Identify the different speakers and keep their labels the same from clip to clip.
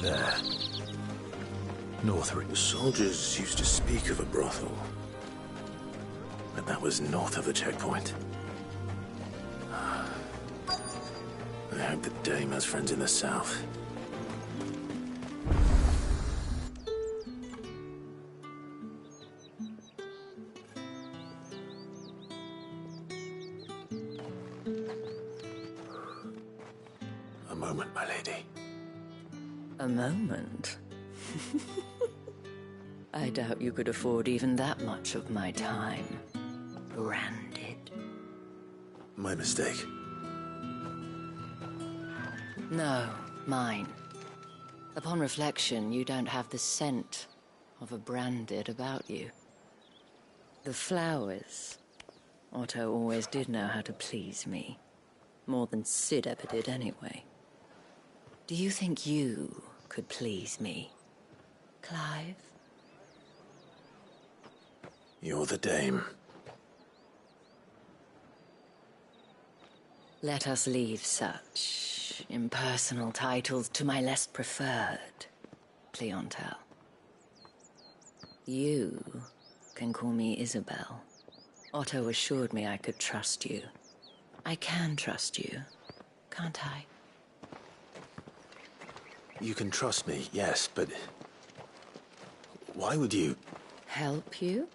Speaker 1: There. Northridge. The soldiers used to speak of a brothel. But that was north of the checkpoint. I hope the dame has friends in the south. A moment, my lady.
Speaker 2: A moment? I doubt you could afford even that much of my time. Branded.
Speaker 1: My mistake.
Speaker 2: No, mine. Upon reflection, you don't have the scent of a branded about you. The flowers. Otto always did know how to please me. More than Sid ever did anyway. Do you think you could please me, Clive?
Speaker 1: You're the dame.
Speaker 2: Let us leave such impersonal titles to my less preferred clientele. You can call me Isabel. Otto assured me I could trust you. I can trust you, can't I?
Speaker 1: You can trust me, yes, but... why would you...
Speaker 2: Help you?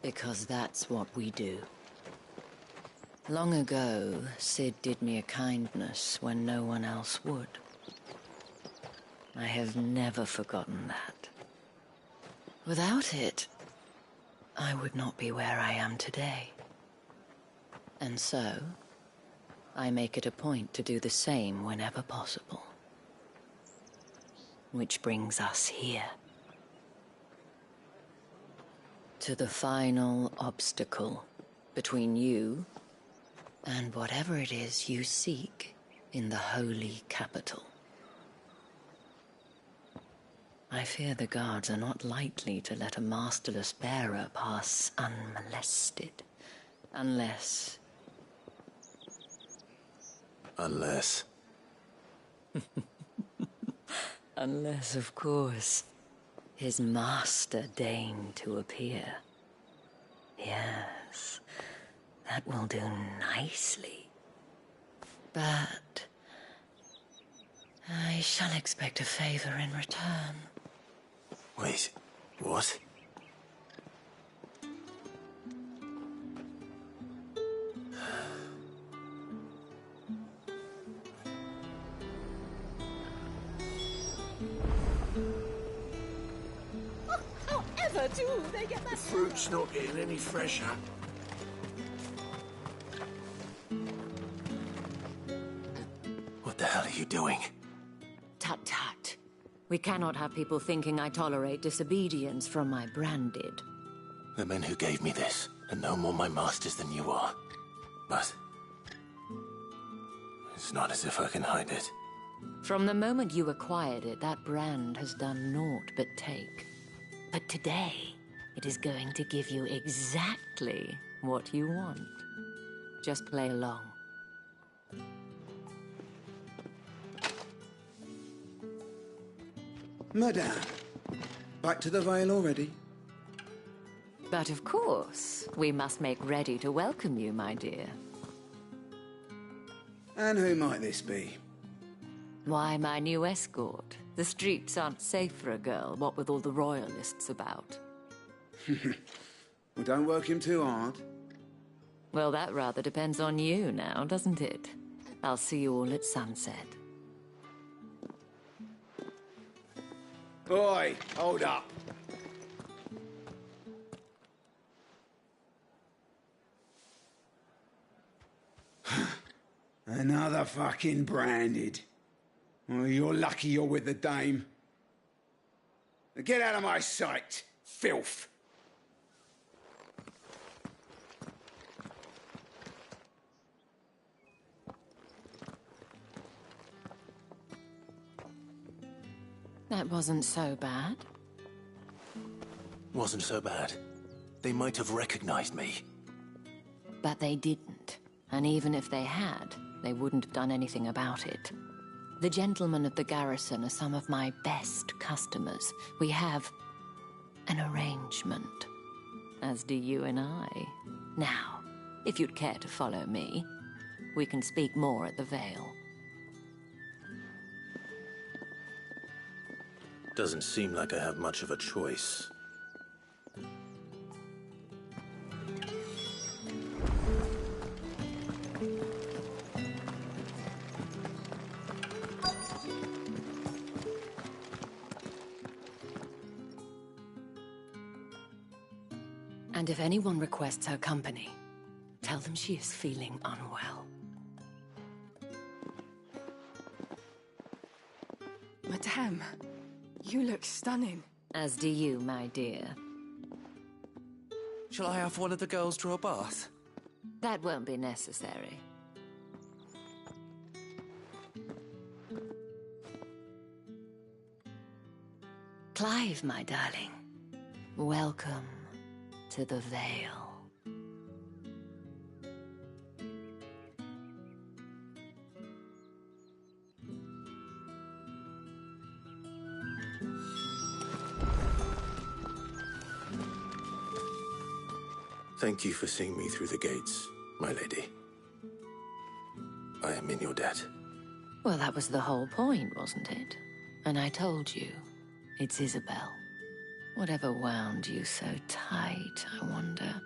Speaker 2: Because that's what we do. Long ago, Sid did me a kindness when no one else would. I have never forgotten that. Without it, I would not be where I am today. And so, I make it a point to do the same whenever possible. Which brings us here. To the final obstacle between you and whatever it is you seek in the holy capital. I fear the guards are not likely to let a masterless bearer pass unmolested. Unless...
Speaker 1: Unless...
Speaker 2: Unless, of course, his master deigned to appear. Yes, that will do nicely. But I shall expect a favor in return.
Speaker 1: Wait, what?
Speaker 3: However do they get that?
Speaker 1: The fruit's not getting any fresher. What the hell are you doing?
Speaker 2: Tut-tut. We cannot have people thinking I tolerate disobedience from my branded.
Speaker 1: The men who gave me this are no more my masters than you are. But... it's not as if I can hide it.
Speaker 2: From the moment you acquired it, that brand has done naught but take. But today, it is going to give you exactly what you want. Just play along.
Speaker 4: Madame, back to the Vale already?
Speaker 2: But of course, we must make ready to welcome you, my dear.
Speaker 4: And who might this be?
Speaker 2: Why, my new escort. The streets aren't safe for a girl, what with all the royalists about.
Speaker 4: Well, don't work him too hard.
Speaker 2: Well, that rather depends on you now, doesn't it? I'll see you all at sunset.
Speaker 4: Oi, hold up. Another fucking branded. Well, you're lucky you're with the dame. Now get out of my sight, filth.
Speaker 2: That wasn't so bad.
Speaker 1: Wasn't so bad. They might have recognized me.
Speaker 2: But they didn't. And even if they had, they wouldn't have done anything about it. The gentlemen of the garrison are some of my best customers. We have an arrangement, as do you and I. Now, if you'd care to follow me, we can speak more at the Vale.
Speaker 1: Doesn't seem like I have much of a choice.
Speaker 2: And if anyone requests her company, tell them she is feeling unwell.
Speaker 3: Madame, you look stunning.
Speaker 2: As do you, my dear.
Speaker 5: Shall I have one of the girls draw a bath?
Speaker 2: That won't be necessary. Clive, my darling. Welcome to the Vale.
Speaker 1: Thank you for seeing me through the gates, my lady. I am in your debt.
Speaker 2: Well, that was the whole point, wasn't it? And I told you, it's Isabel. Whatever wound you so tight, I wonder.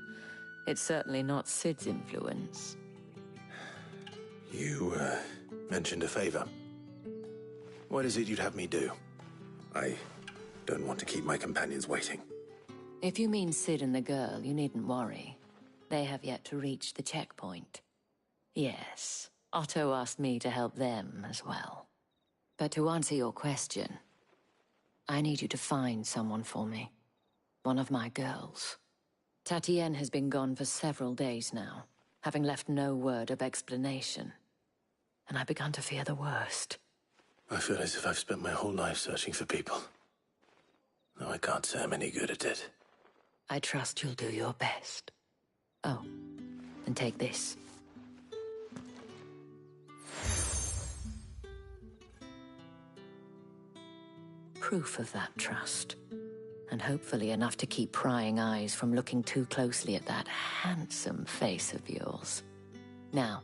Speaker 2: It's certainly not Sid's influence.
Speaker 1: You, mentioned a favor. What is it you'd have me do? I don't want to keep my companions waiting.
Speaker 2: If you mean Sid and the girl, you needn't worry. They have yet to reach the checkpoint. Yes, Otto asked me to help them as well. But to answer your question, I need you to find someone for me. One of my girls. Tatienne has been gone for several days now, having left no word of explanation. And I began to fear the worst.
Speaker 1: I feel as if I've spent my whole life searching for people. No, I can't say I'm any good at it.
Speaker 2: I trust you'll do your best. Oh, and take this. Proof of that trust. And hopefully enough to keep prying eyes from looking too closely at that handsome face of yours. Now,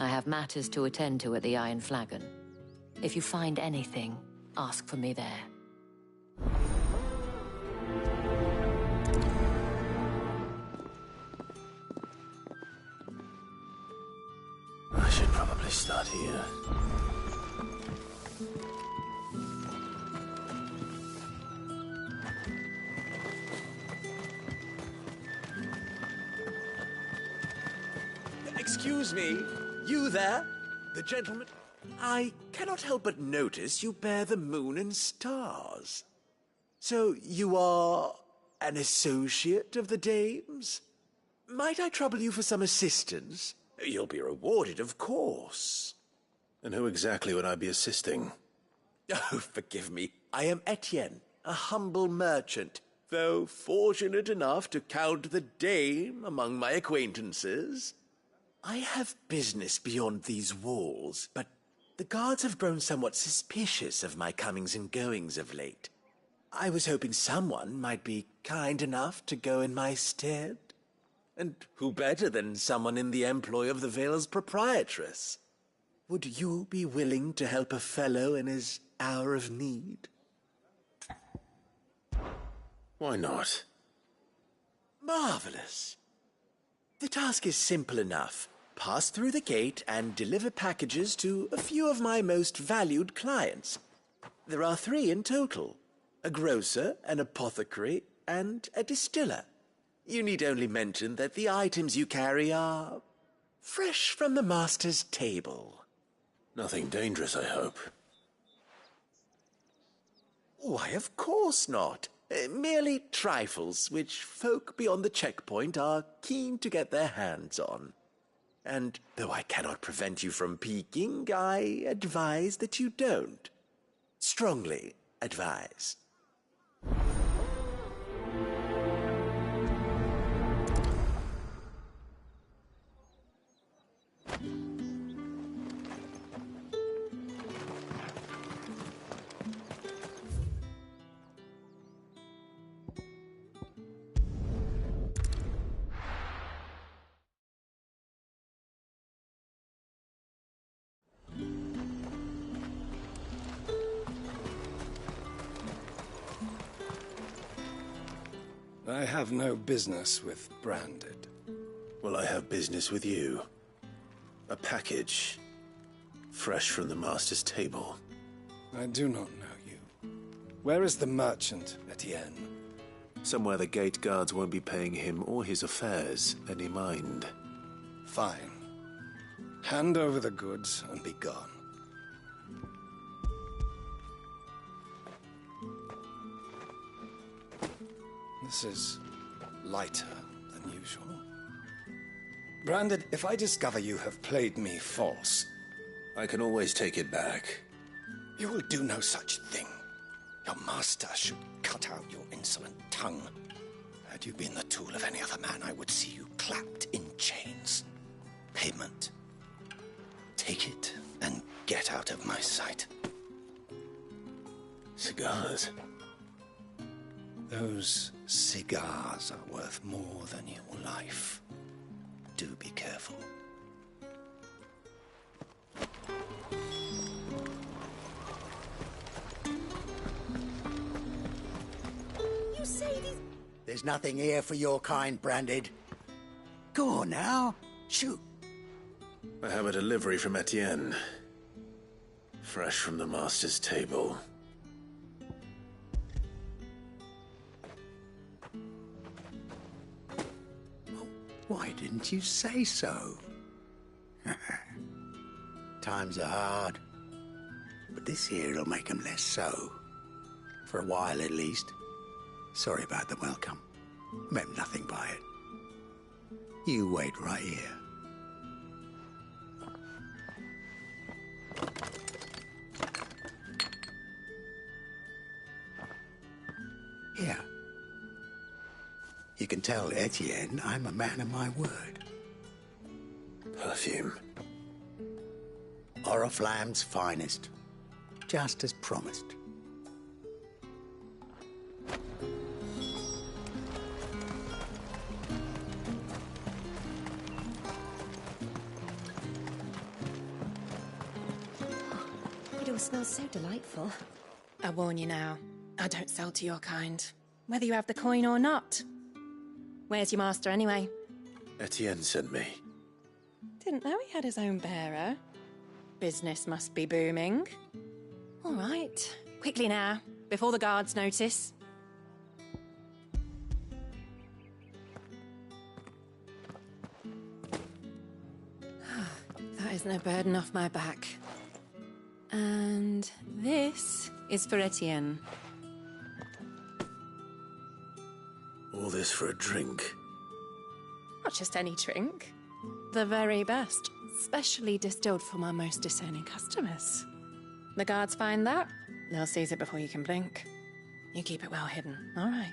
Speaker 2: I have matters to attend to at the Iron Flagon. If you find anything, ask for me there.
Speaker 1: I should probably start here.
Speaker 5: Excuse me, you there? The gentleman? I cannot help but notice you bear the moon and stars. So you are an associate of the dame's? Might I trouble you for some assistance? You'll be rewarded, of course.
Speaker 1: And who exactly would I be assisting?
Speaker 5: Oh, forgive me. I am Etienne, a humble merchant, though fortunate enough to count the dame among my acquaintances. I have business beyond these walls, but the guards have grown somewhat suspicious of my comings and goings of late. I was hoping someone might be kind enough to go in my stead. And who better than someone in the employ of the Vale's proprietress? Would you be willing to help a fellow in his hour of need?
Speaker 1: Why not?
Speaker 5: Marvelous. The task is simple enough. Pass through the gate and deliver packages to a few of my most valued clients. There are 3 in total: a grocer, an apothecary, and a distiller. You need only mention that the items you carry are fresh from the master's table.
Speaker 1: Nothing dangerous, I hope.
Speaker 5: Why, of course not. Merely trifles which folk beyond the checkpoint are keen to get their hands on. And though I cannot prevent you from peeking, I advise that you don't. Strongly advise.
Speaker 6: I have no business with Branded.
Speaker 1: Well, I have business with you. A package. Fresh from the master's table.
Speaker 6: I do not know you. Where is the merchant, Etienne?
Speaker 1: Somewhere the gate guards won't be paying him or his affairs any mind.
Speaker 6: Fine. Hand over the goods and be gone. This is lighter than usual. Branded, if I discover you have played me false...
Speaker 1: I can always take it back.
Speaker 6: You will do no such thing. Your master should cut out your insolent tongue. Had you been the tool of any other man, I would see you clapped in chains. Payment. Take it and get out of my sight.
Speaker 1: Cigars.
Speaker 6: Those cigars are worth more than your life. Do be careful.
Speaker 7: You say these... There's nothing here for your kind, Branded. Go on now. Shoot.
Speaker 1: I have a delivery from Etienne. Fresh from the master's table.
Speaker 7: Why didn't you say so? Times are hard. But this here'll make 'em less so. For a while, at least. Sorry about the welcome. Meant nothing by it. You wait right here. Here. You can tell Etienne I'm a man of my word.
Speaker 1: Perfume.
Speaker 7: Oriflamme's finest. Just as promised.
Speaker 8: It all smells so delightful.
Speaker 3: I warn you now, I don't sell to your kind, whether you have the coin or not. Where's your master, anyway?
Speaker 1: Etienne sent me.
Speaker 3: Didn't know he had his own bearer. Business must be booming. All right, quickly now, before the guards notice. That is no burden off my back. And this is for Etienne.
Speaker 1: All this for a drink.
Speaker 3: Not just any drink. The very best. Specially distilled for my most discerning customers. The guards find that, they'll seize it before you can blink. You keep it well hidden, all right?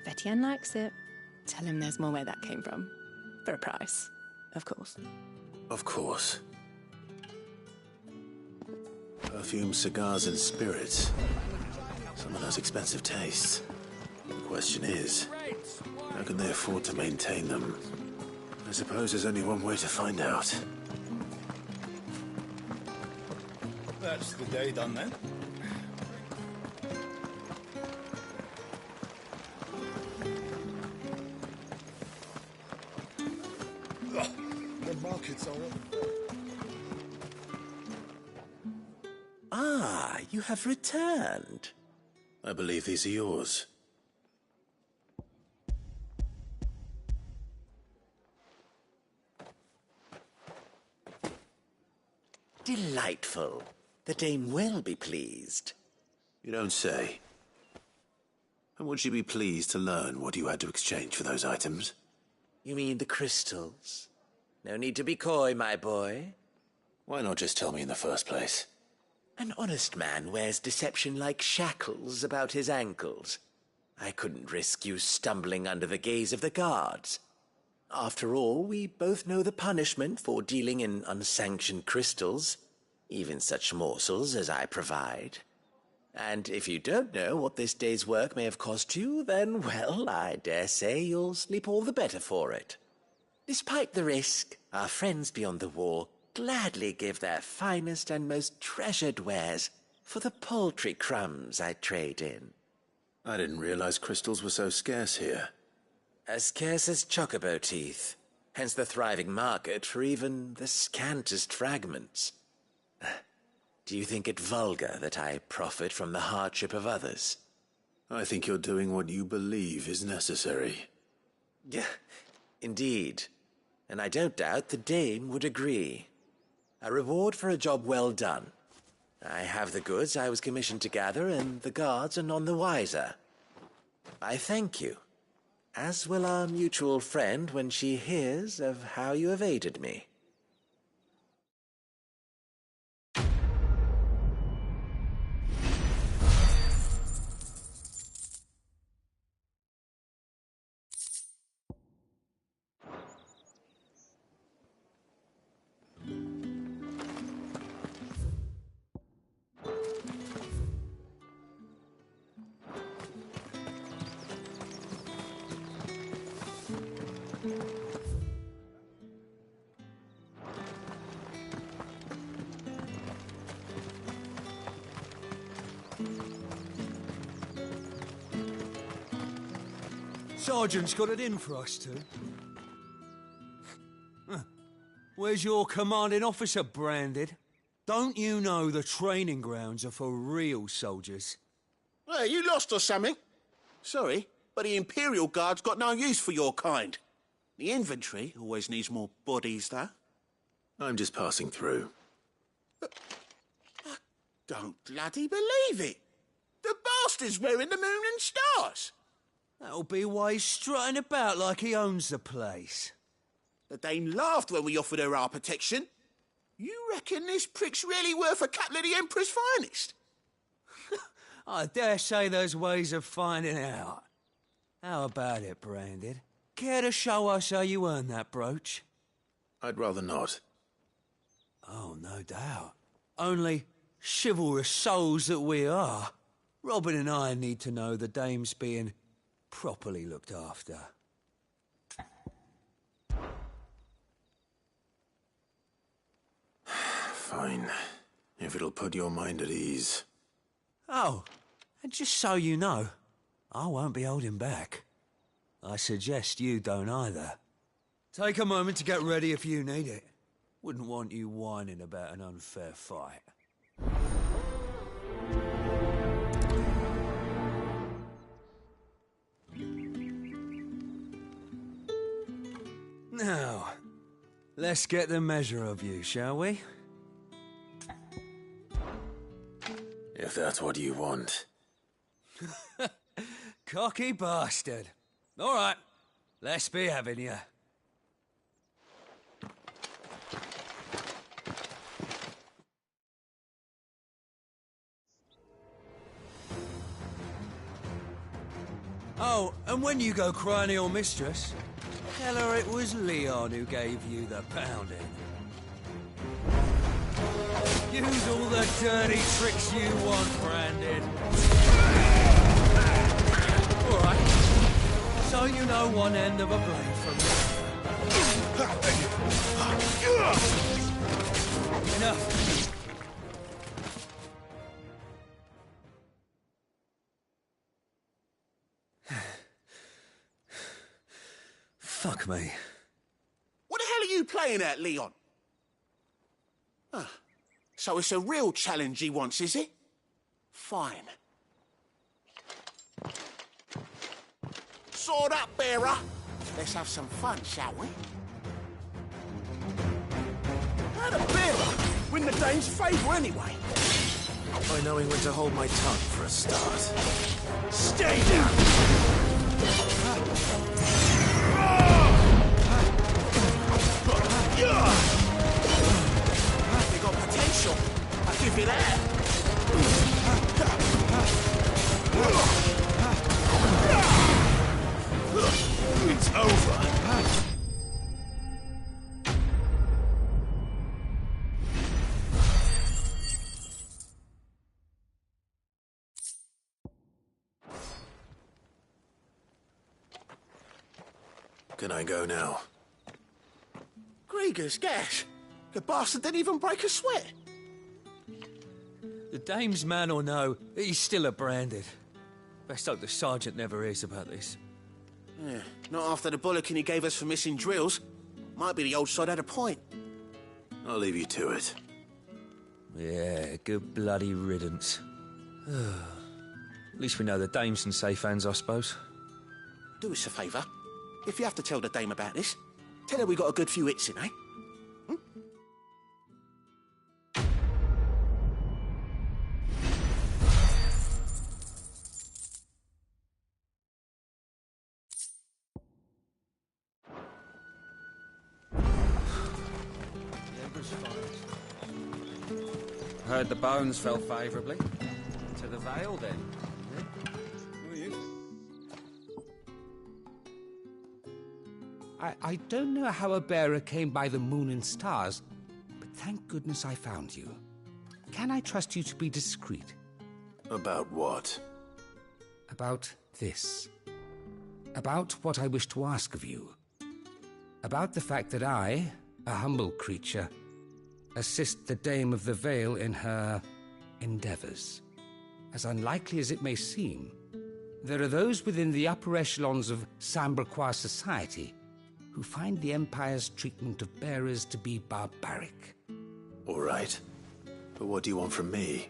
Speaker 3: If Etienne likes it, tell him there's more where that came from. For a price, of course.
Speaker 1: Of course. Perfume, cigars, and spirits. Some of those expensive tastes. The question is, how can they afford to maintain them? I suppose there's only one way to find out.
Speaker 9: That's the day done then. The markets are up.
Speaker 5: Ah, you have returned.
Speaker 1: I believe these are yours.
Speaker 5: Delightful. The dame will be pleased.
Speaker 1: You don't say. And would she be pleased to learn what you had to exchange for those items?
Speaker 5: You mean the crystals? No need to be coy, my boy.
Speaker 1: Why not just tell me in the first place?
Speaker 5: An honest man wears deception like shackles about his ankles. I couldn't risk you stumbling under the gaze of the guards. After all, we both know the punishment for dealing in unsanctioned crystals, even such morsels as I provide. And if you don't know what this day's work may have cost you, then, well, I dare say you'll sleep all the better for it. Despite the risk, our friends beyond the wall gladly give their finest and most treasured wares for the paltry crumbs I trade in.
Speaker 1: I didn't realize crystals were so scarce here.
Speaker 5: As scarce as chocobo teeth, hence the thriving market for even the scantest fragments. Do you think it vulgar that I profit from the hardship of others?
Speaker 1: I think you're doing what you believe is necessary.
Speaker 5: Yeah, indeed. And I don't doubt the dame would agree. A reward for a job well done. I have the goods I was commissioned to gather, and the guards are none the wiser. I thank you, as will our mutual friend when she hears of how you have aided me.
Speaker 10: Sergeant's got it in for us two. Where's your commanding officer branded? Don't you know the training grounds are for real soldiers?
Speaker 11: Hey, you lost or something? Sorry, but the Imperial Guard's got no use for your kind. The infantry always needs more bodies, though.
Speaker 1: I'm just passing through.
Speaker 11: I don't bloody believe it. The bastard's wearing the moon and stars.
Speaker 10: That'll be why he's strutting about like he owns the place.
Speaker 11: The dame laughed when we offered her our protection. You reckon this prick's really worth a couple of the Emperor's finest?
Speaker 10: I dare say there's ways of finding out. How about it, Branded? Care to show us how you earned that brooch?
Speaker 1: I'd rather not.
Speaker 10: Oh, no doubt. Only chivalrous souls that we are. Robin and I need to know the dame's being properly looked after.
Speaker 1: Fine. If it'll put your mind at ease.
Speaker 10: Oh, and just so you know, I won't be holding back. I suggest you don't either. Take a moment to get ready if you need it. Wouldn't want you whining about an unfair fight. Now, let's get the measure of you, shall we?
Speaker 1: If that's what you want.
Speaker 10: Cocky bastard. All right, let's be having you. Oh, and when you go crying to your mistress, tell her it was Leon who gave you the pounding. Use all the dirty tricks you want, Brandon. All right. So you know one end of a blade from the other. Enough. Fuck me.
Speaker 11: What the hell are you playing at, Leon? So it's a real challenge he wants, is it? Fine. Sword up, bearer. Let's have some fun, shall we? How the bearer win the Dane's favour anyway?
Speaker 1: By knowing when to hold my tongue for a start.
Speaker 11: Stay down! You got potential. I'll give you that.
Speaker 1: It's over. Can I go now?
Speaker 11: Grieger's gas. The bastard didn't even break a sweat.
Speaker 10: The dame's man or no, he's still a branded. Best hope the sergeant never hears about this.
Speaker 11: Yeah, not after the bollocking he gave us for missing drills. Might be the old sod had a point.
Speaker 1: I'll leave you to it.
Speaker 10: Yeah, good bloody riddance. At least we know the dame's in safe hands, I suppose.
Speaker 11: Do us a favour. If you have to tell the dame about this, tell her we got a good few hits in, eh?
Speaker 12: Heard the bones fell favourably. To the Vale, then.
Speaker 9: Who are you?
Speaker 13: I don't know how a bearer came by the moon and stars, but thank goodness I found you. Can I trust you to be discreet?
Speaker 1: About what?
Speaker 13: About this. About what I wish to ask of you. About the fact that I, a humble creature, assist the Dame of the Vale in her endeavours. As unlikely as it may seem, there are those within the upper echelons of Sambraquois society who find the Empire's treatment of bearers to be barbaric.
Speaker 1: All right. But what do you want from me?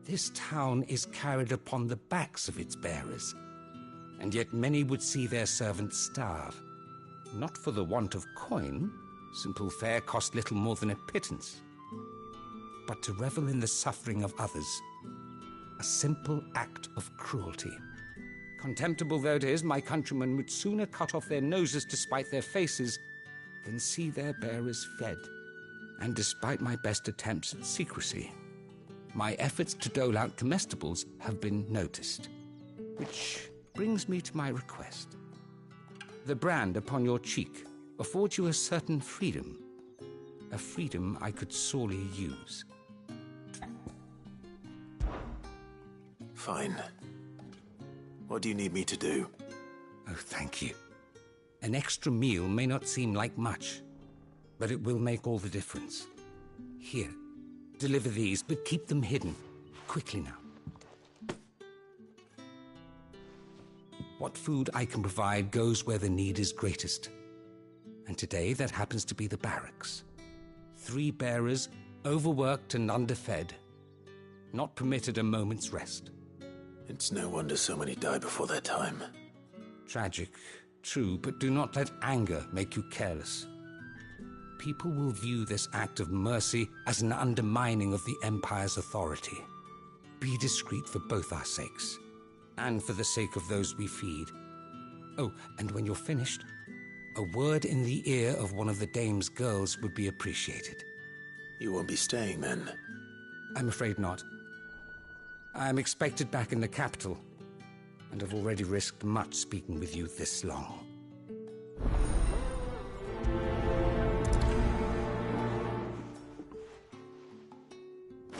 Speaker 13: This town is carried upon the backs of its bearers, and yet many would see their servants starve. Not for the want of coin, simple fare cost little more than a pittance, but to revel in the suffering of others, a simple act of cruelty. Contemptible though it is, my countrymen would sooner cut off their noses to spite their faces than see their bearers fed. And despite my best attempts at secrecy, my efforts to dole out comestibles have been noticed. Which brings me to my request. The brand upon your cheek affords you a certain freedom. A freedom I could sorely use.
Speaker 1: Fine. What do you need me to do?
Speaker 13: Oh, thank you. An extra meal may not seem like much, but it will make all the difference. Here, deliver these, but keep them hidden. Quickly now. What food I can provide goes where the need is greatest. And today that happens to be the barracks. 3 bearers, overworked and underfed, not permitted a moment's rest.
Speaker 1: It's no wonder so many die before their time.
Speaker 13: Tragic, true, but do not let anger make you careless. People will view this act of mercy as an undermining of the Empire's authority. Be discreet for both our sakes, and for the sake of those we feed. Oh, and when you're finished, a word in the ear of one of the Dame's girls would be appreciated.
Speaker 1: You won't be staying then?
Speaker 13: I'm afraid not. I'm expected back in the capital, and I've already risked much speaking with you this long.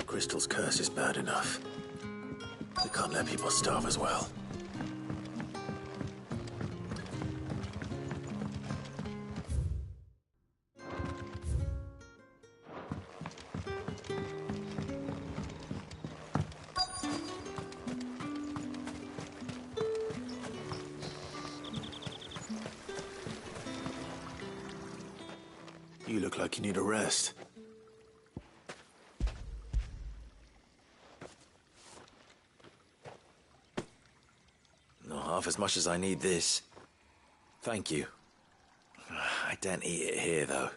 Speaker 1: Crystal's curse is bad enough. We can't let people starve as well. You look like you need a rest.
Speaker 14: Not half as much as I need this. Thank you. I daren't eat it here, though.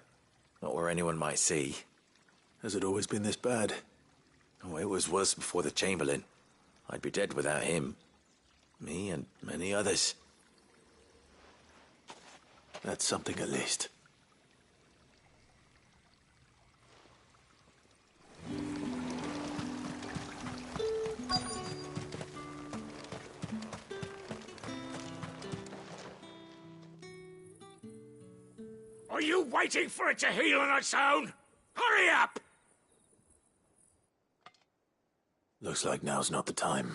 Speaker 14: Not where anyone might see.
Speaker 1: Has it always been this bad?
Speaker 14: Oh, it was worse before the Chamberlain. I'd be dead without him. Me and many others.
Speaker 1: That's something at least.
Speaker 15: Are you waiting for it to heal on its own? Hurry up!
Speaker 1: Looks like now's not the time.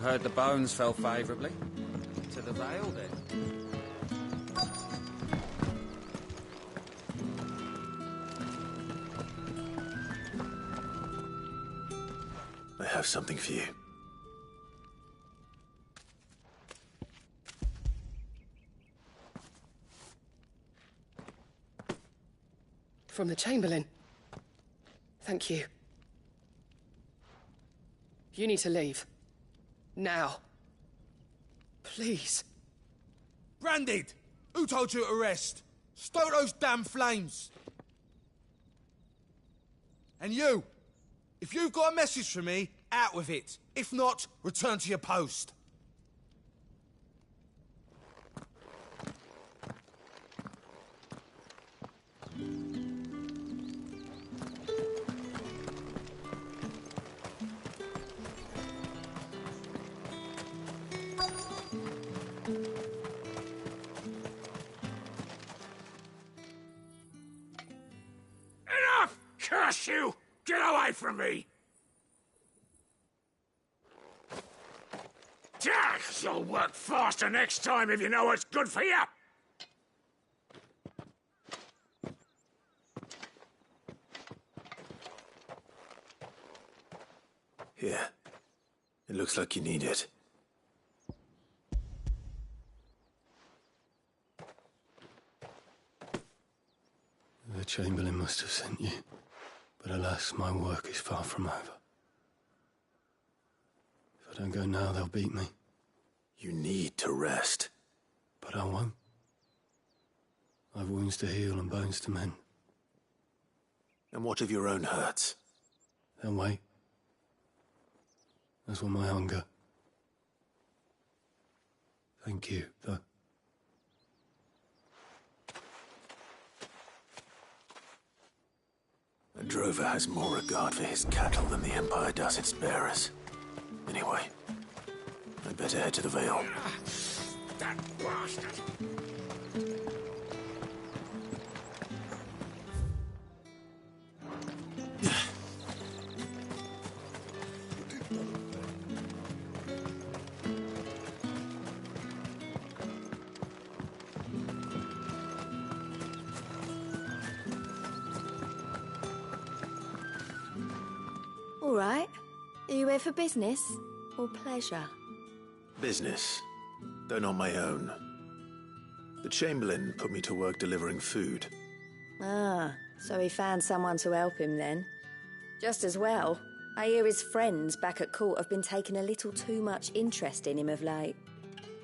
Speaker 12: Heard the bones fell favourably. To the Vale, then.
Speaker 1: I have something for you.
Speaker 16: From the Chamberlain. Thank you. You need to leave. Now. Please.
Speaker 17: Branded! Who told you to rest? Stoke those damn flames! And you! If you've got a message for me, out with it. If not, return to your post.
Speaker 15: Enough! Curse you! Get away from me! You'll work faster next time if you know what's good for you!
Speaker 1: Here. It looks like you need it.
Speaker 18: The Chamberlain must have sent you, but alas, my work is far from over. If I don't go now, they'll beat me.
Speaker 1: You need to rest.
Speaker 18: But I won't. I've wounds to heal and bones to mend.
Speaker 1: And what of your own hurts?
Speaker 18: They'll wait. As will my hunger. Thank you, though.
Speaker 1: A drover has more regard for his cattle than the Empire does its bearers. Anyway, I'd better head to the Vale.
Speaker 15: That bastard!
Speaker 2: All right. Are you here for business or pleasure?
Speaker 1: Business, though not my own. The Chamberlain put me to work delivering food.
Speaker 2: Ah, so he found someone to help him then. Just as well. I hear his friends back at court have been taking a little too much interest in him of late.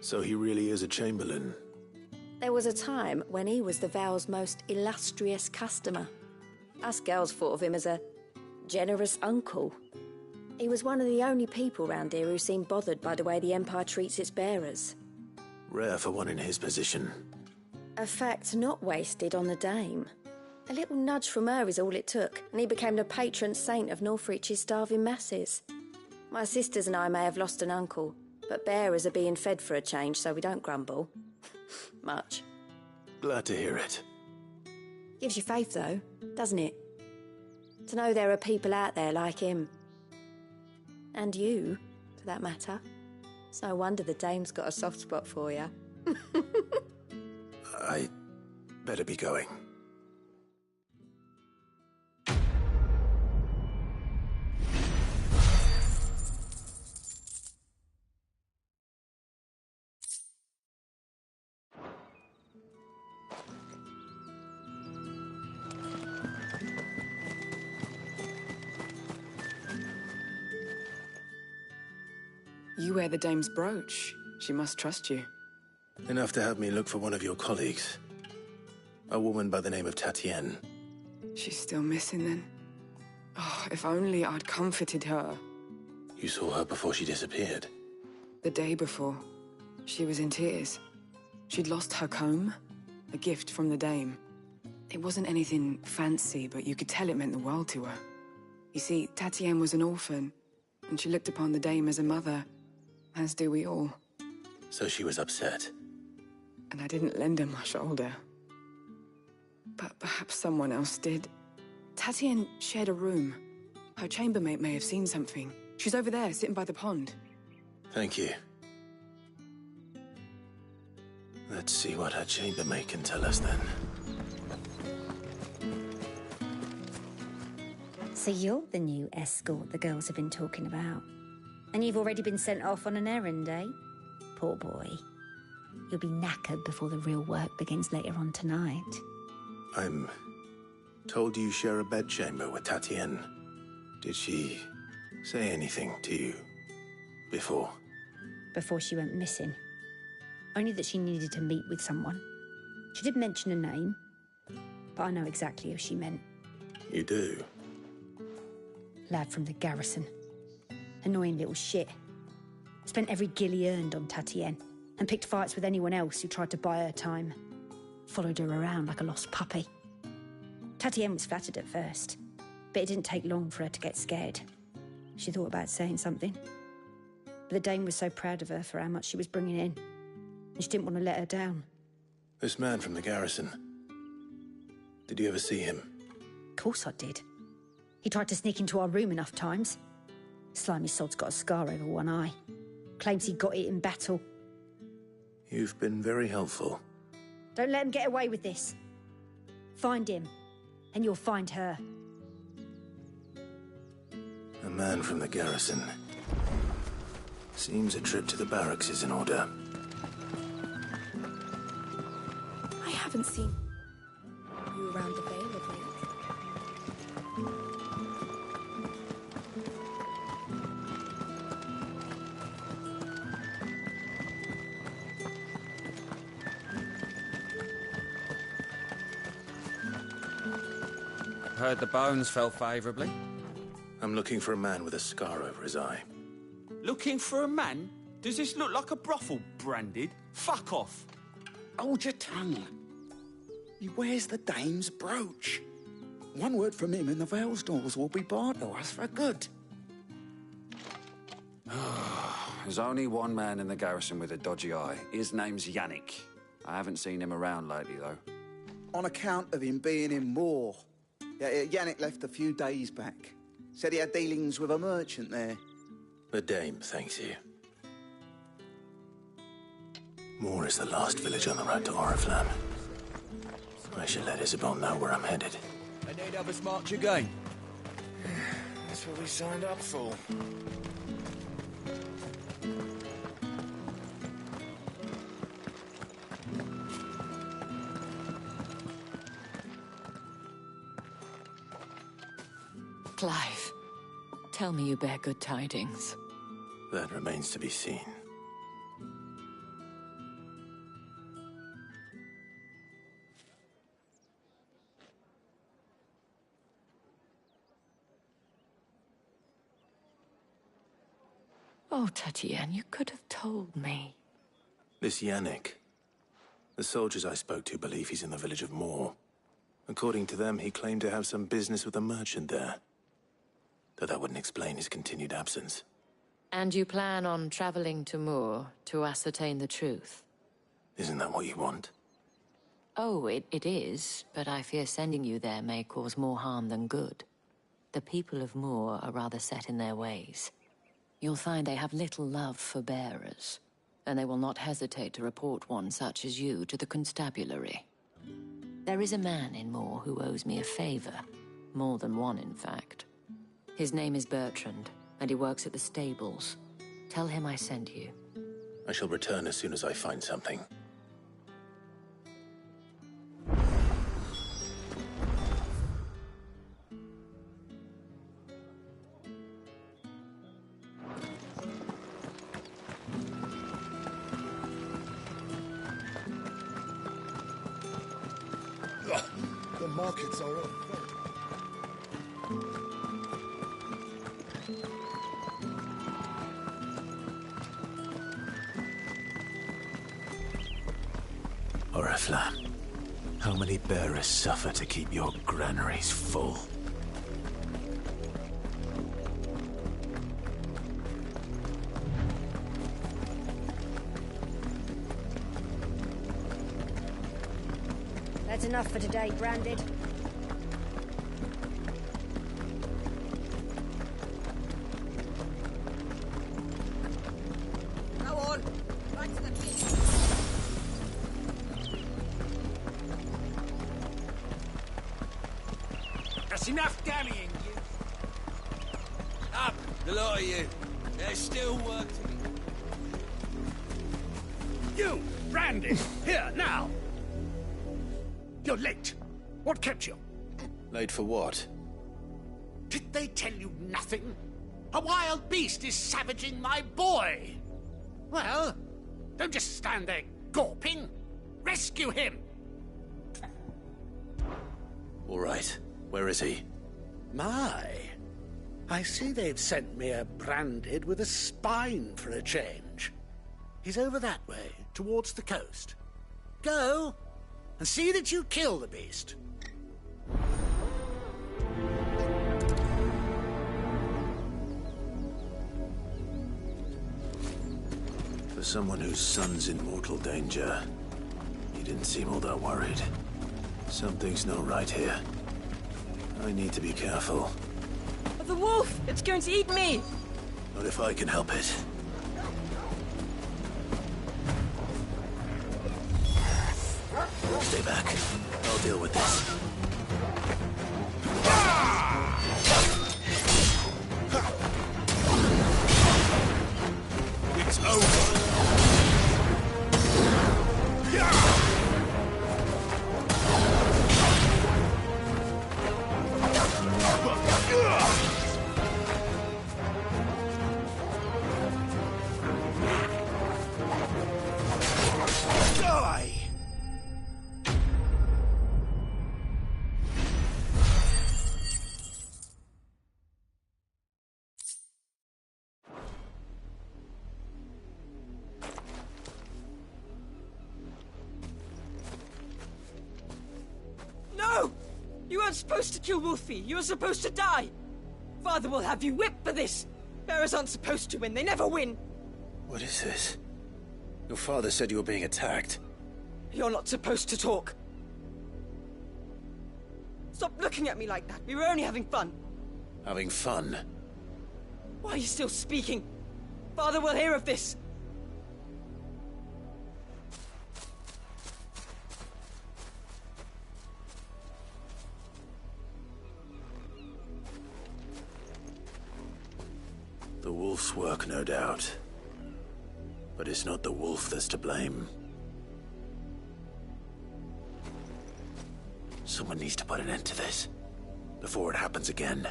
Speaker 1: So he really is a Chamberlain.
Speaker 2: There was a time when he was the Vale's most illustrious customer. Us girls thought of him as a generous uncle. He was one of the only people round here who seemed bothered by the way the Empire treats its bearers.
Speaker 1: Rare for one in his position.
Speaker 2: A fact not wasted on the Dame. A little nudge from her is all it took, and he became the patron saint of Northreach's starving masses. My sisters and I may have lost an uncle, but bearers are being fed for a change, so we don't grumble. Much.
Speaker 1: Glad to hear it.
Speaker 2: Gives you faith, though, doesn't it? To know there are people out there like him. And you, for that matter. It's no wonder the Dame's got a soft spot for you.
Speaker 1: I better be going.
Speaker 19: You wear the Dame's brooch. She must trust you.
Speaker 1: Enough to have me look for one of your colleagues. A woman by the name of Tatienne.
Speaker 19: She's still missing then. Oh, if only I'd comforted her.
Speaker 1: You saw her before she disappeared?
Speaker 19: The day before. She was in tears. She'd lost her comb, a gift from the dame. It wasn't anything fancy, but you could tell it meant the world to her. You see, Tatienne was an orphan, and she looked upon the dame as a mother, as do we all.
Speaker 1: So she was upset.
Speaker 19: And I didn't lend her my shoulder. But perhaps someone else did. Tatienne shared a room. Her chambermaid may have seen something. She's over there, sitting by the pond.
Speaker 1: Thank you. Let's see what her chambermaid can tell us then.
Speaker 20: So you're the new escort the girls have been talking about. And you've already been sent off on an errand, eh? Poor boy. You'll be knackered before the real work begins later on tonight.
Speaker 1: I'm told you share a bedchamber with Tatienne. Did she say anything to you before?
Speaker 20: Before she went missing. Only that she needed to meet with someone. She did mention a name, but I know exactly who she meant.
Speaker 1: You do?
Speaker 20: Lad from the garrison. Annoying little shit. Spent every guil he earned on Tatienne, and picked fights with anyone else who tried to buy her time. Followed her around like a lost puppy. Tatienne was flattered at first, but it didn't take long for her to get scared. She thought about saying something. But the dame was so proud of her for how much she was bringing in, and she didn't want to let her down.
Speaker 1: This man from the garrison. Did you ever see him?
Speaker 20: Of course I did. He tried to sneak into our room enough times. Slimy sod's got a scar over one eye. Claims he got it in battle.
Speaker 1: You've been very helpful.
Speaker 20: Don't let him get away with this. Find him, and you'll find her.
Speaker 1: A man from the garrison. Seems a trip to the barracks is in order.
Speaker 8: I haven't seen you around the Vale of late.
Speaker 12: Heard the bones fell favourably.
Speaker 1: I'm looking for a man with a scar over his eye.
Speaker 11: Looking for a man? Does this look like a brothel, Branded? Fuck off.
Speaker 4: Hold your tongue. He wears the dame's brooch. One word from him and the Vale's doors will be barred to us for good.
Speaker 21: There's only one man in the garrison with a dodgy eye. His name's Yannick. I haven't seen him around lately, though.
Speaker 4: On account of him being in Moor. Yeah, Yannick left a few days back. Said he had dealings with a merchant there.
Speaker 1: The dame thanks you. Moor is the last village on the road to Oriflamme. I should let Isabel know where I'm headed.
Speaker 10: I need have us march again.
Speaker 15: That's what we signed up for.
Speaker 2: Clive, tell me you bear good tidings.
Speaker 1: That remains to be seen.
Speaker 2: Oh, Tatienne, you could have told me.
Speaker 1: This Yannick. The soldiers I spoke to believe he's in the village of Moor. According to them, he claimed to have some business with a merchant there. Though that wouldn't explain his continued absence.
Speaker 2: And you plan on traveling to Moor to ascertain the truth?
Speaker 1: Isn't that what you want?
Speaker 2: Oh, it is, but I fear sending you there may cause more harm than good. The people of Moor are rather set in their ways. You'll find they have little love for bearers, and they will not hesitate to report one such as you to the constabulary. There is a man in Moor who owes me a favor. More than one, in fact. His name is Bertrand, and he works at the stables. Tell him I sent you.
Speaker 1: I shall return as soon as I find something.
Speaker 17: markets are up.
Speaker 1: Oriflamme, how many bearers suffer to keep your granaries full?
Speaker 20: That's enough for today, Branded.
Speaker 16: Go on, back to the pit.
Speaker 15: That's enough dallying, you.
Speaker 10: Up, the lot of you. There's still work to be done.
Speaker 15: You, Brandy, here, now. You're late. What kept you?
Speaker 1: Late for what?
Speaker 15: Did they tell you nothing? A wild beast is savaging my boy. Well, don't just stand there gawping. Rescue him.
Speaker 1: All right. Where is he?
Speaker 15: My. I see they've sent me a Branded with a spine for a change. He's over that way, towards the coast. Go, and see that you kill the beast.
Speaker 1: For someone whose son's in mortal danger, he didn't seem all that worried. Something's not right here. I need to be careful.
Speaker 6: The wolf! It's going to eat me!
Speaker 1: Not if I can help it. Stay back. I'll deal with this.
Speaker 15: It's over.
Speaker 6: No! You weren't supposed to kill Wolfie. You were supposed to die. Father will have you whipped for this. Bearers aren't supposed to win. They never win.
Speaker 1: What is this? Your father said you were being attacked.
Speaker 6: You're not supposed to talk. Stop looking at me like that. We were only having fun.
Speaker 1: Having fun?
Speaker 6: Why are you still speaking? Father will hear of this.
Speaker 1: The wolf's work, no doubt. But it's not the wolf that's to blame. Someone needs to put an end to this, before it happens again.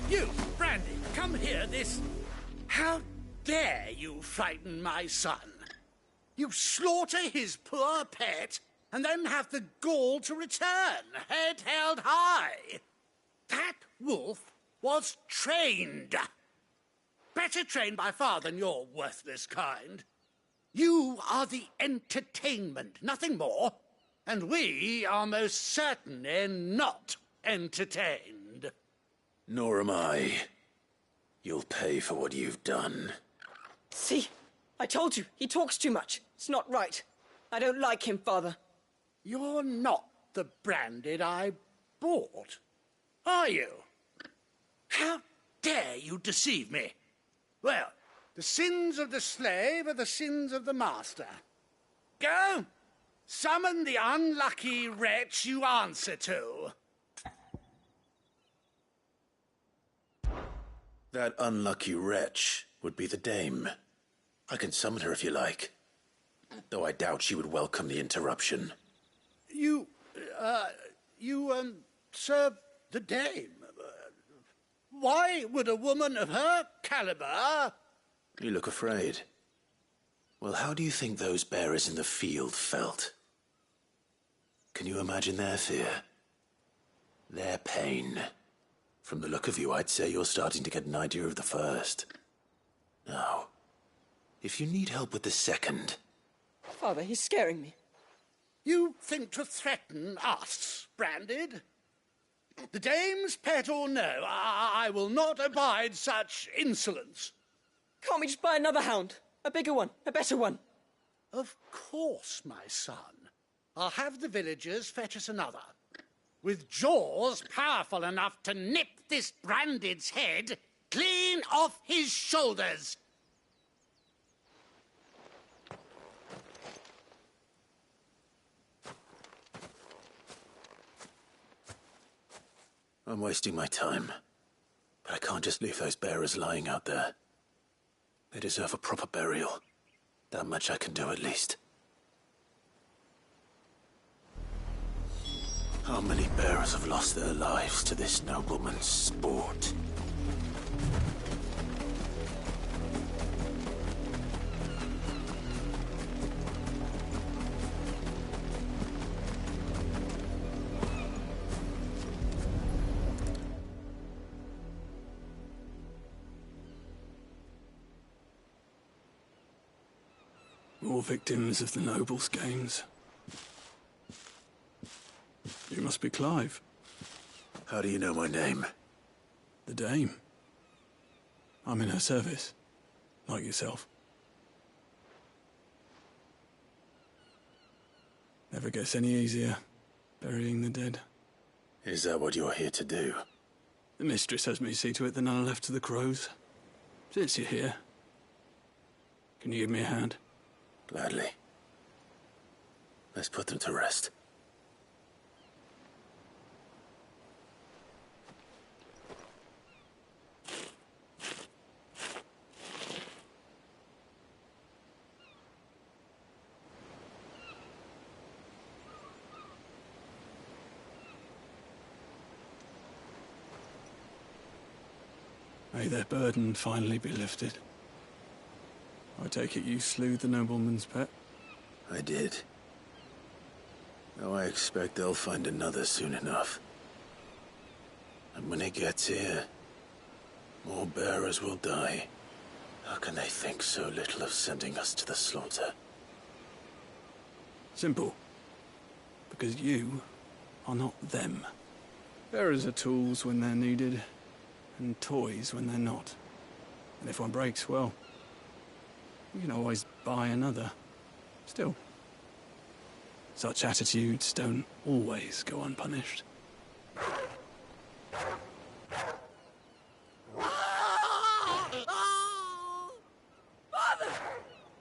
Speaker 15: You, Brandy, come here, this... How dare you frighten my son? You slaughter his poor pet, and then have the gall to return, head held high. That wolf was trained. Better trained by far than your worthless kind. You are the entertainment, nothing more. And we are most certainly not entertained.
Speaker 1: Nor am I. You'll pay for what you've done.
Speaker 6: See? I told you, he talks too much. It's not right. I don't like him, Father.
Speaker 15: You're not the Branded I bought, are you? How dare you deceive me? Well, the sins of the slave are the sins of the master. Go, summon the unlucky wretch you answer to.
Speaker 1: That unlucky wretch would be the dame. I can summon her if you like. Though I doubt she would welcome the interruption.
Speaker 15: You serve the Dame. Why would a woman of her caliber...
Speaker 1: You look afraid. Well, how do you think those bearers in the field felt? Can you imagine their fear? Their pain? From the look of you, I'd say you're starting to get an idea of the first. Now, if you need help with the second...
Speaker 6: Father, he's scaring me.
Speaker 15: You think to threaten us, Branded? The Dame's pet or no, I will not abide such insolence.
Speaker 6: Can't we just buy another hound? A bigger one, a better one.
Speaker 15: Of course, my son. I'll have the villagers fetch us another. With jaws powerful enough to nip this Branded's head clean off his shoulders.
Speaker 1: I'm wasting my time. But I can't just leave those bearers lying out there. They deserve a proper burial. That much I can do at least. How many bearers have lost their lives to this nobleman's sport?
Speaker 18: More victims of the nobles' games. You must be Clive.
Speaker 1: How do you know my name?
Speaker 18: The Dame. I'm in her service, like yourself. Never gets any easier, burying the dead.
Speaker 1: Is that what you're here to do?
Speaker 18: The mistress has me see to it that none are left to the crows. Since you're here, can you give me a hand?
Speaker 1: Gladly. Let's put them to rest.
Speaker 18: May their burden finally be lifted. I take it you slew the nobleman's pet?
Speaker 1: I did. Now I expect they'll find another soon enough. And when it gets here, more bearers will die. How can they think so little of sending us to the slaughter?
Speaker 18: Simple. Because you are not them. Bearers are tools when they're needed, and toys when they're not. And if one breaks, well, you can always buy another. Still, such attitudes don't always go unpunished.
Speaker 6: Father!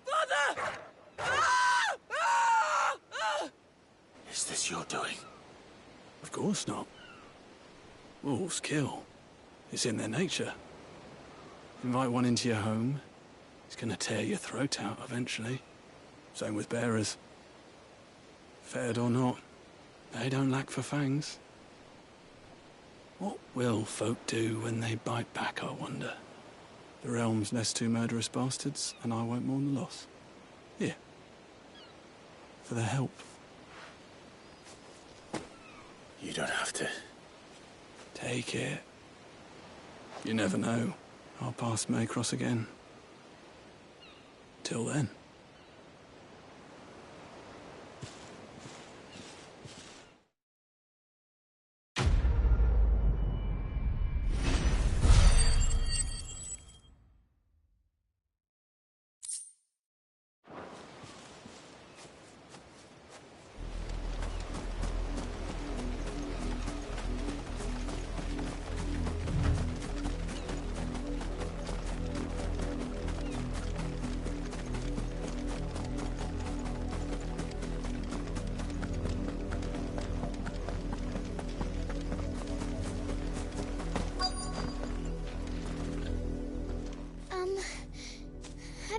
Speaker 6: Father!
Speaker 1: Is this your doing?
Speaker 18: Of course not. Wolves kill. It's in their nature. Invite one into your home, he's gonna tear your throat out eventually. Same with bearers. Fed or not, they don't lack for fangs. What will folk do when they bite back, I wonder? The realm's less two murderous bastards, and I won't mourn the loss. Here. For their help.
Speaker 1: You don't have to.
Speaker 18: Take it. You never know. Our paths may cross again. Till then.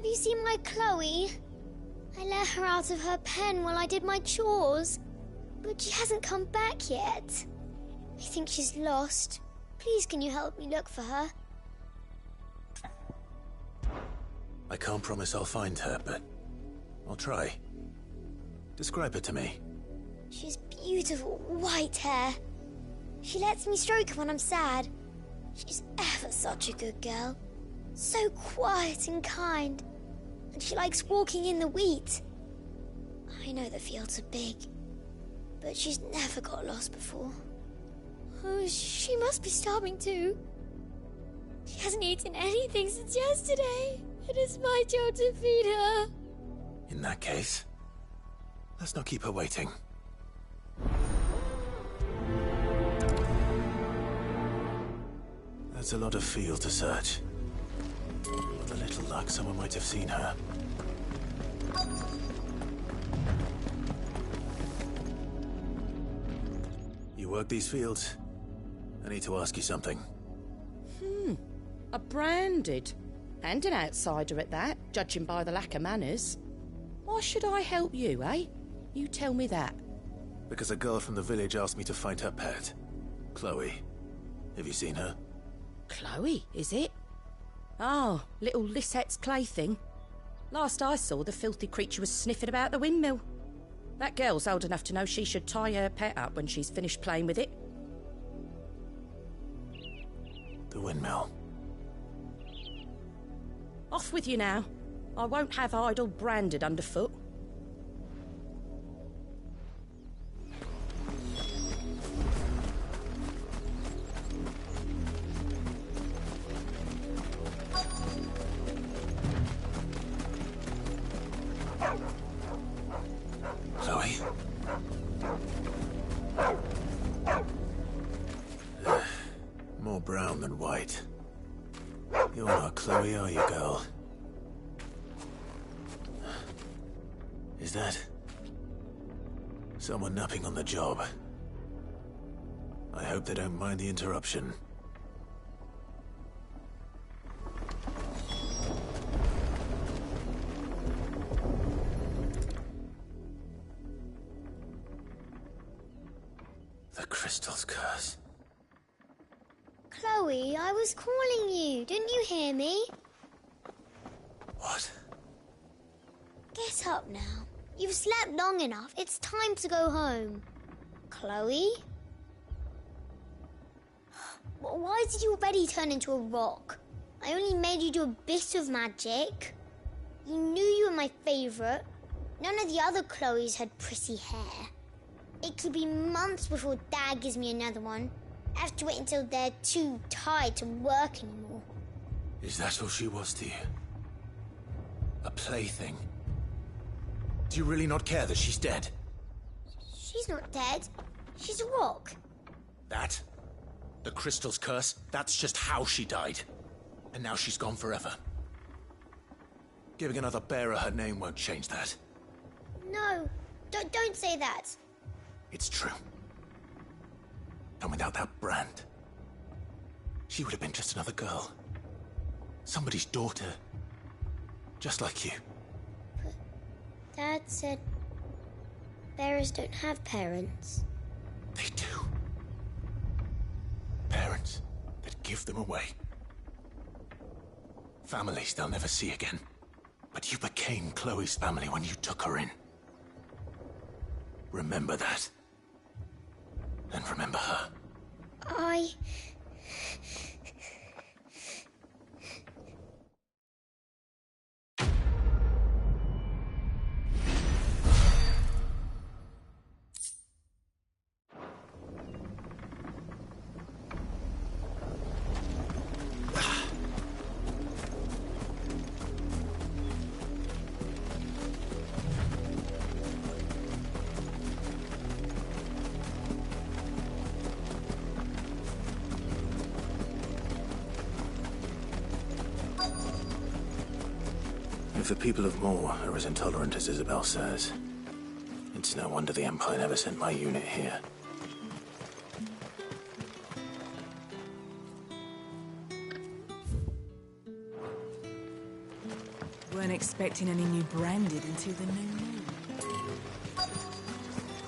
Speaker 7: Have you seen my Chloe? I let her out of her pen while I did my chores, but she hasn't come back yet. I think she's lost. Please, can you help me look for her?
Speaker 1: I can't promise I'll find her, but I'll try. Describe her to me.
Speaker 7: She has beautiful white hair. She lets me stroke her when I'm sad. She's ever such a good girl. So quiet and kind. And she likes walking in the wheat. I know the fields are big, but she's never got lost before. Oh, she must be starving too. She hasn't eaten anything since yesterday. It is my job to feed her.
Speaker 1: In that case, let's not keep her waiting. That's a lot of field to search. With a little luck, someone might have seen her. You work these fields? I need to ask you something.
Speaker 22: A branded. And an outsider at that, judging by the lack of manners. Why should I help you, eh? You tell me that.
Speaker 1: Because a girl from the village asked me to find her pet. Chloe. Have you seen her?
Speaker 22: Chloe, is it? Oh, little Lisette's plaything. Last I saw, the filthy creature was sniffing about the windmill. That girl's old enough to know she should tie her pet up when she's finished playing with it.
Speaker 1: The windmill.
Speaker 22: Off with you now. I won't have idle branded underfoot.
Speaker 1: Chloe? More brown than white. You're not Chloe, are you, girl? Is that someone napping on the job? I hope they don't mind the interruption. The crystal's curse.
Speaker 7: Chloe, I was calling you. Didn't you hear me?
Speaker 1: What?
Speaker 7: Get up now. You've slept long enough. It's time to go home. Chloe? Why did you already turn into a rock? I only made you do a bit of magic. You knew you were my favourite. None of the other Chloes had pretty hair. It could be months before Dad gives me another one. I have to wait until they're too tired to work anymore.
Speaker 1: Is that all she was to you? A plaything? Do you really not care that she's dead?
Speaker 7: She's not dead. She's a rock.
Speaker 1: That? The crystal's curse? That's just how she died. And now she's gone forever. Giving another bearer her name won't change that.
Speaker 7: No, don't say that.
Speaker 1: It's true. And without that brand, she would have been just another girl. Somebody's daughter. Just like you.
Speaker 7: But Dad said bearers don't have parents.
Speaker 1: They do. Parents that give them away. Families they'll never see again. But you became Chloe's family when you took her in. Remember that. And remember her. If the people of Moor are as intolerant as Isabel says, it's no wonder the Empire never sent my unit here.
Speaker 19: Weren't expecting any new branded until the new moon.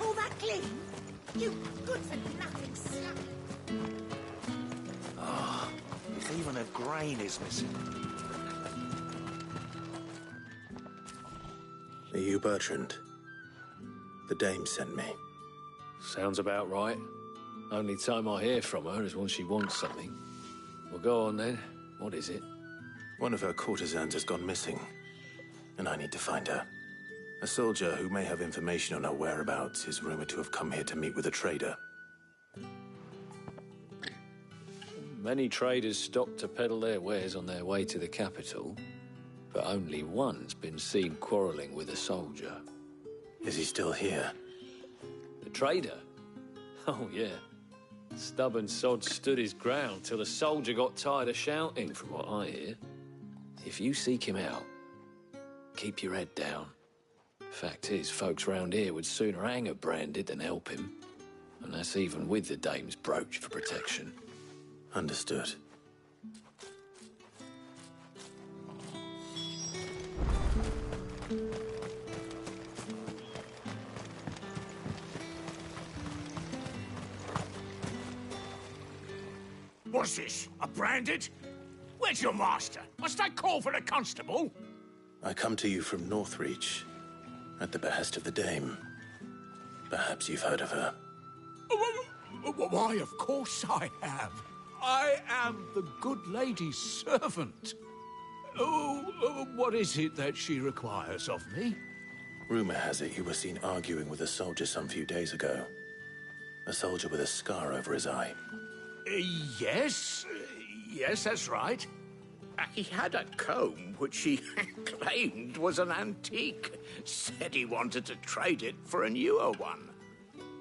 Speaker 15: All that clean? You good-for-nothing slut!
Speaker 11: Ah, if even a grain is missing.
Speaker 1: Are you Bertrand? The dame sent me.
Speaker 3: Sounds about right. Only time I hear from her is when she wants something. Well, go on then. What is it?
Speaker 1: One of her courtesans has gone missing, and I need to find her. A soldier who may have information on her whereabouts is rumored to have come here to meet with a trader.
Speaker 3: Many traders stop to peddle their wares on their way to the capital, but only one's been seen quarrelling with a soldier.
Speaker 1: Is he still here?
Speaker 3: The trader? Oh, yeah. Stubborn sod stood his ground till the soldier got tired of shouting, from what I hear. If you seek him out, keep your head down. Fact is, folks round here would sooner hang a branded than help him. And that's even with the dame's brooch for protection.
Speaker 1: Understood.
Speaker 15: What's this? A branded? Where's your master? Must I call for a constable?
Speaker 1: I come to you from Northreach, at the behest of the dame. Perhaps you've heard of her.
Speaker 15: Why, of course I have. I am the good lady's servant. What is it that she requires of me?
Speaker 1: Rumor has it you were seen arguing with a soldier some few days ago. A soldier with a scar over his eye.
Speaker 15: Yes, that's right. He had a comb which he claimed was an antique. Said he wanted to trade it for a newer one.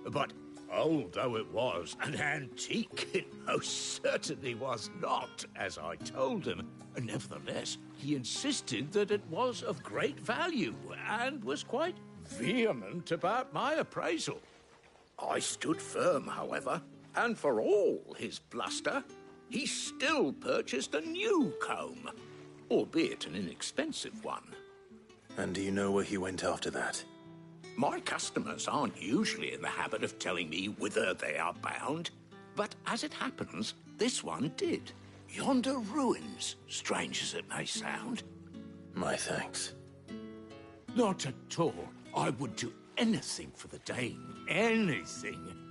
Speaker 15: But old though it was, an antique it most certainly was not, as I told him. Nevertheless, he insisted that it was of great value and was quite vehement about my appraisal. I stood firm, however, and for all his bluster, he still purchased a new comb, albeit an inexpensive one.
Speaker 1: And do you know where he went after that?
Speaker 15: My customers aren't usually in the habit of telling me whither they are bound, but as it happens, this one did. Yonder ruins, strange as it may sound.
Speaker 1: My thanks.
Speaker 15: Not at all. I would do anything for the dame. Anything.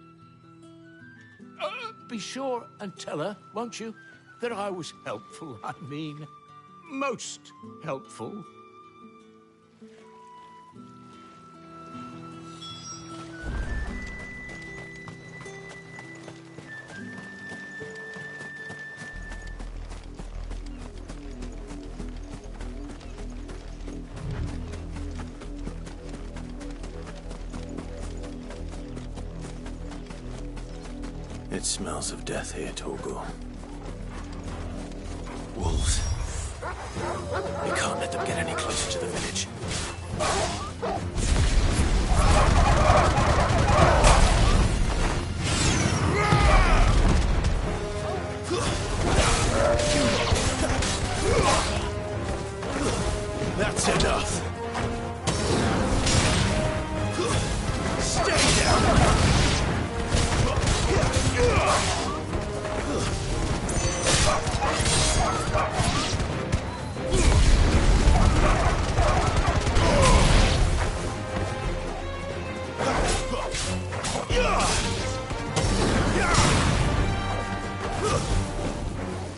Speaker 15: Be sure and tell her, won't you, that I was helpful, I mean, most helpful.
Speaker 1: It smells of death here, Torgal. Wolves. We can't let them get any closer to the village. That's enough. Stay down.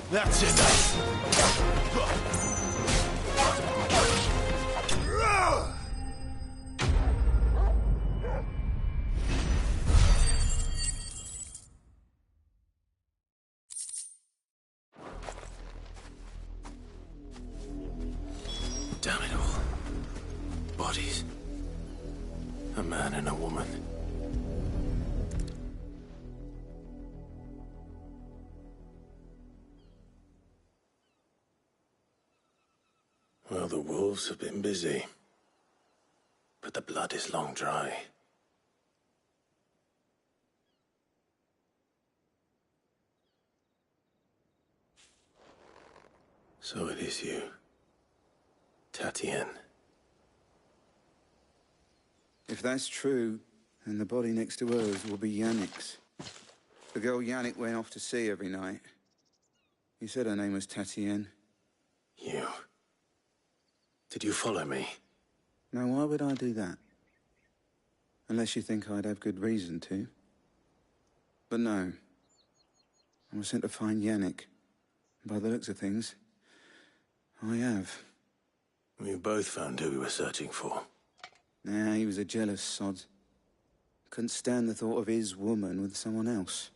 Speaker 1: That's enough. Damn it all. Bodies. A man and a woman. Well, the wolves have been busy. But the blood is long dry. So it is you. Tatienne.
Speaker 4: If that's true, then the body next to hers will be Yannick's. The girl Yannick went off to see every night. He said her name was Tatienne.
Speaker 1: You... Did you follow me?
Speaker 4: Now, why would I do that? Unless you think I'd have good reason to. But no. I was sent to find Yannick. By the looks of things, I have.
Speaker 1: We both found who we were searching for.
Speaker 4: Nah, he was a jealous sod. Couldn't stand the thought of his woman with someone else.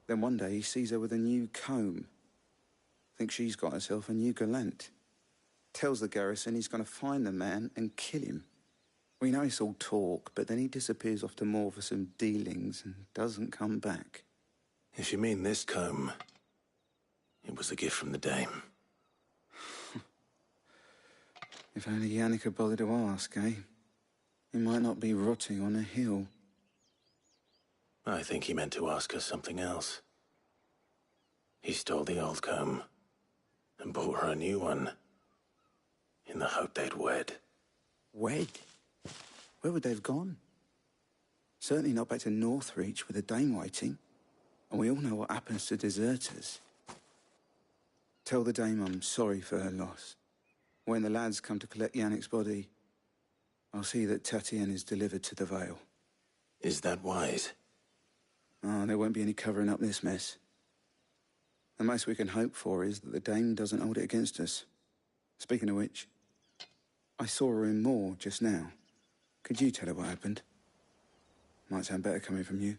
Speaker 4: Then one day he sees her with a new comb. Thinks she's got herself a new gallant. Tells the garrison he's going to find the man and kill him. We know it's all talk, but then he disappears off to Moor for some dealings and doesn't come back.
Speaker 1: If you mean this comb, it was a gift from the dame.
Speaker 4: If only Yannick had bothered to ask, eh? He might not be rotting on a hill.
Speaker 1: I think he meant to ask her something else. He stole the old comb and bought her a new one in the hope they'd wed.
Speaker 4: Wed? Where would they have gone? Certainly not back to Northreach with a dame waiting. And we all know what happens to deserters. Tell the dame I'm sorry for her loss. When the lads come to collect Yannick's body, I'll see that Tatienne is delivered to the Vale.
Speaker 1: Is that wise?
Speaker 4: Oh, there won't be any covering up this mess. The most we can hope for is that the dame doesn't hold it against us. Speaking of which, I saw her in Moor just now. Could you tell her what happened? Might sound better coming from you.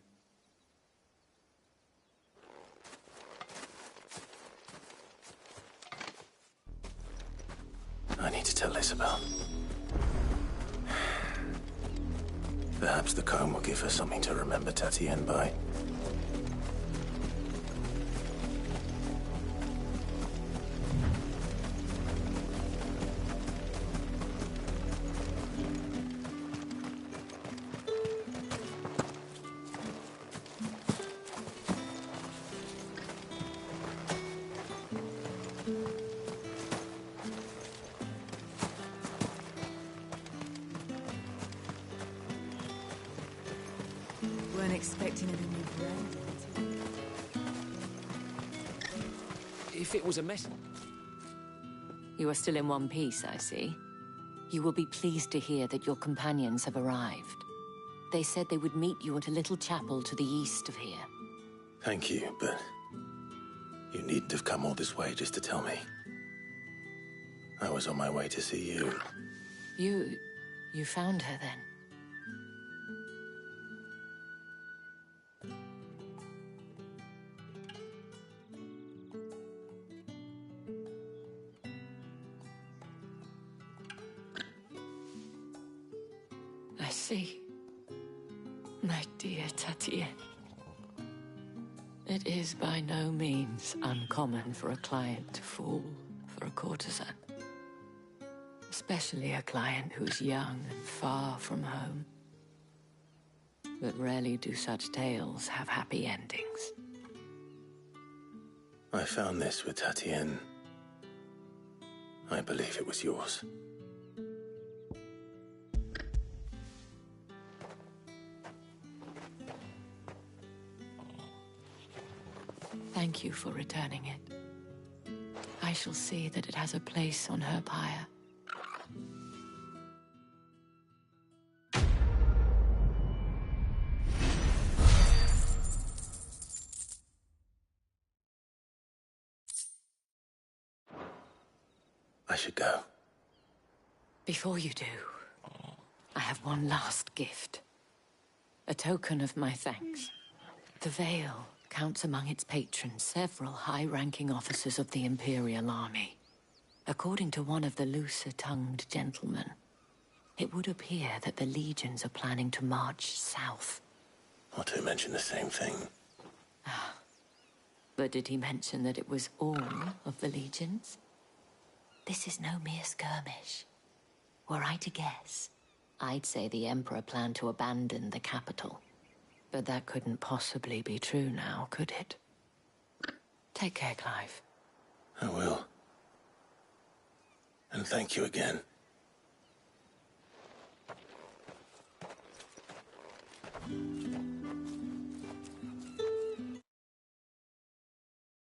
Speaker 1: I need to tell Isabel. Perhaps the comb will give her something to remember Tatienne by.
Speaker 2: Weren't expecting any new brand.
Speaker 3: If it was a mess...
Speaker 2: You are still in one piece, I see. You will be pleased to hear that your companions have arrived. They said they would meet you at a little chapel to the east of here.
Speaker 1: Thank you, but you needn't have come all this way just to tell me. I was on my way to see you.
Speaker 2: You found her then? I see. My dear Tatienne. It is by no means uncommon for a client to fall for a courtesan. Especially a client who's young and far from home. But rarely do such tales have happy endings.
Speaker 1: I found this with Tatienne. I believe it was yours.
Speaker 2: Thank you for returning it. I shall see that it has a place on her pyre.
Speaker 1: I should go.
Speaker 2: Before you do, I have one last gift. A token of my thanks. The Vale counts among its patrons several high-ranking officers of the Imperial Army. According to one of the looser-tongued gentlemen, it would appear that the legions are planning to march south.
Speaker 1: Or to mention the same thing.
Speaker 2: But did he mention that it was all of the legions? This is no mere skirmish. Were I to guess, I'd say the Emperor planned to abandon the capital. But that couldn't possibly be true now, could it? Take care, Clive.
Speaker 1: I will. And thank you again.